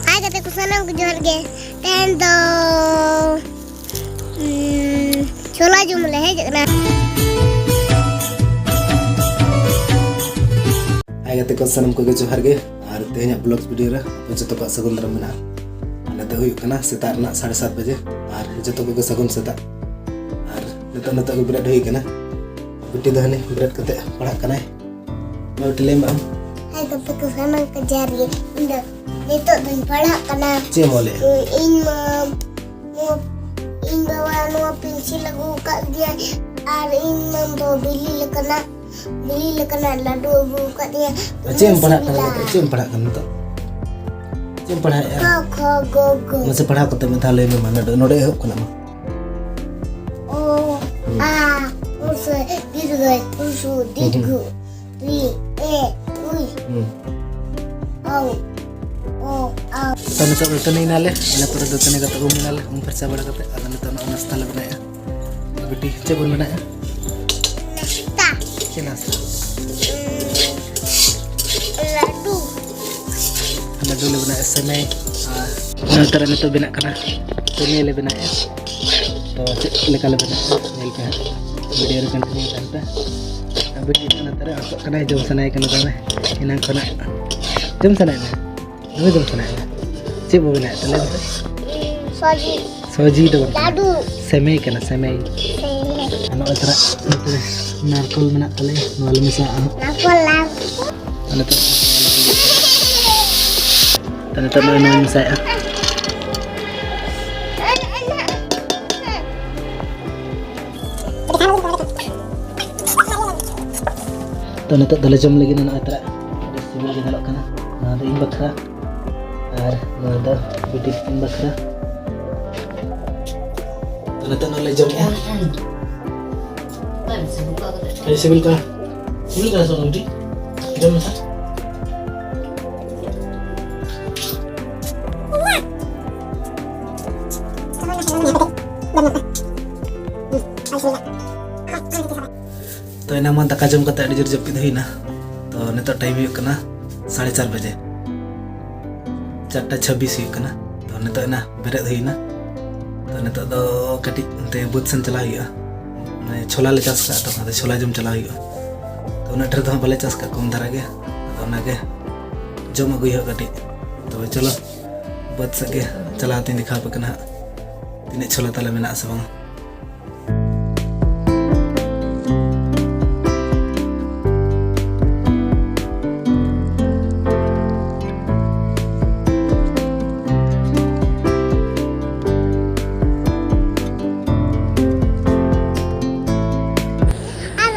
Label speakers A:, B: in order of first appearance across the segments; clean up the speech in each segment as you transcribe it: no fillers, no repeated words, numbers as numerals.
A: Hai kata ku sanam ku johar ge. Tendo. Chola jum le he jekna.
B: Hai kata ku sanam ku johar ge. Ar tehnya vlog video ra ape joto ko sagun daram mena. Nate huyuk kana setar na 7:30 baje. Ar joto ko sagun seta. Ar nito ko berat huy kana. Bitti dah ni berat kate padhak kana. Mau dilem am.
A: Hai kata ku sanam ku johar ge. Indah. Itu dan padhak kana.
B: Cie mole.
A: In bawa no pensil lagu kat dia. Ar in membawa beli lekana ladu buka dia.
B: Cie padhak kana. Cie padhak kana to. Cie padhak ya.
A: Go.
B: Masih padhak kate mentale me mana do node ehop kana ma.
A: Oh. Usu digu.
B: Tanu tak bertani nale, ala pada bertani kata kumi nale, persa pada kata, ada nita nak nasta le benda ya. Beti cebon benda ya.
A: Nasta.
B: Nasta.
A: Ladu.
B: Ada dulu benda semai. Nantara nita benda kana, ini le benda ya. To lekal benda, nelka. Video rekan ini tanta. Abi ini nantara aku kana jom sana kana kana, inang kana. Jom sana na. Apa jom sana na? Cik benda telah. Soji tu.
A: Ladu.
B: Semai kana semai. Anak utara itu narkol mana tele, nual misa.
A: Nakol.
B: Anak tu. Anak tu nual misa. Anak tu dalam jam lagi anak utara. Ada semua lagi dalam kana. Ada imbakra. Ada bidik imbakra. Anak tu dalam jamnya. Sibil ka langsung uji jam masa to ena man taka jom kata adi jor japid hoina to nito time huyuk kana 4:30 baje 4:26 huyuk kana to nito ena berat hoina to nito do kati te bud san chala huyuga छोला ले चास का तो ada छोला जम चला हुआ तो उन्हें डर तो हम भले चास का कम धरा गया तो उन्हें के जम अगुई हो कटी तो चलो बद सके चलाते दिखा पकना तीन छोला तले में ना Sabang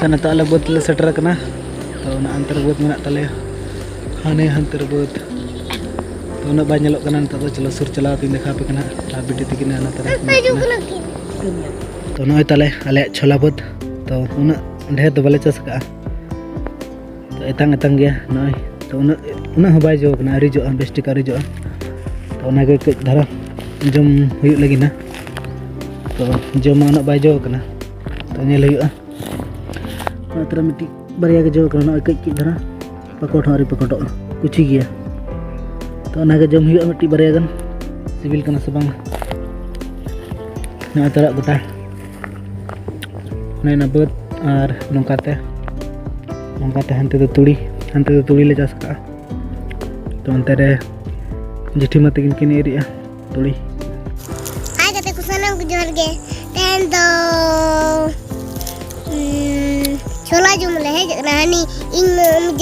B: Karena tak ada buat leser kena, tahu nak antar buat mana tak le, hane antar buat, tahu nak banyak lok kena, tahu celo sur cela pindah kape kena, tapi di tikin anak terus. Tahu nak tak le, ale chola buat, tahu nak dah tu balik cas ka, tahu etang dia, tahu nak habai jo kena hari jo, besti kari jo, tahu nak ke darah jom huyuk lagi na, tahu jom nak bai jo kena, tahu ni huyuk Terus mesti bariya ke jauh kerana ikut darah pakot hari pakot kuci gaya. तो नागे जम हुआ मिट्टी बरेगन civil कना Sabang ना तरा गोटा ना बद और नौकाते हंते तो तुड़ी ले चास का तो अंते रे जिठी मत किन एरिया तुड़ी
A: हाय कते कुसनम को जोर गे तेन तो छोला जुमले है जगरानी इन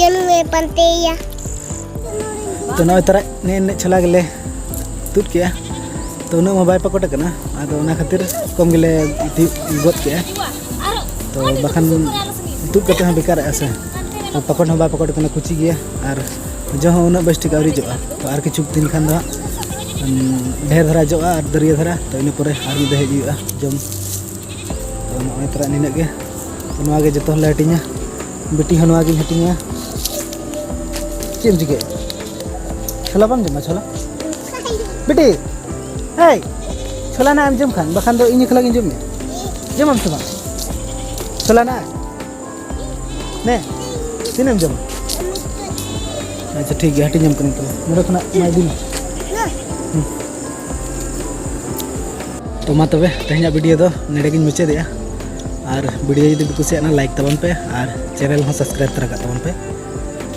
A: जनु में पंते या
B: तो ना तरा ने छोला गेले तुट किया तो ना मोबाइल पकड़ करना आदो ना खातिर कम गेले गोद किया तो बखान तुट करते हैं बेकार ऐसे पकड़ हम पकड़ करना कुची गया और जो उन बेस्ट का जो तो आर किचुक दिन खान दो ढेर धरा जो और दरिया धरा तो इन पर आर मिद हजूगा जम तो नॉय तरा निना के तो नवा के जतो हटिंगा बेटी हनवा की हटिंगा चेम चिके छोला बंग जमा छोला बेटी हे छोला ना जम खान बखान दो इन खला जम जम हम छोला ना ने तीन जम अच्छा ठीक है हटी जम करने के लिए मेरे को ना मैं दिन तो मा तबे तेहना वीडियो दो नेड़े गिन मुचादेया और वीडियो जुदी पे कुसियाना लाइक तबन पे और चैनल हो सब्सक्राइब तरा तबन पे।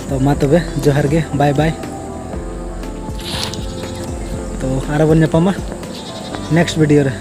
B: तो मा तबे जोहार गे बाय बाय। तो आरो बन नेक्स्ट वीडियो रे।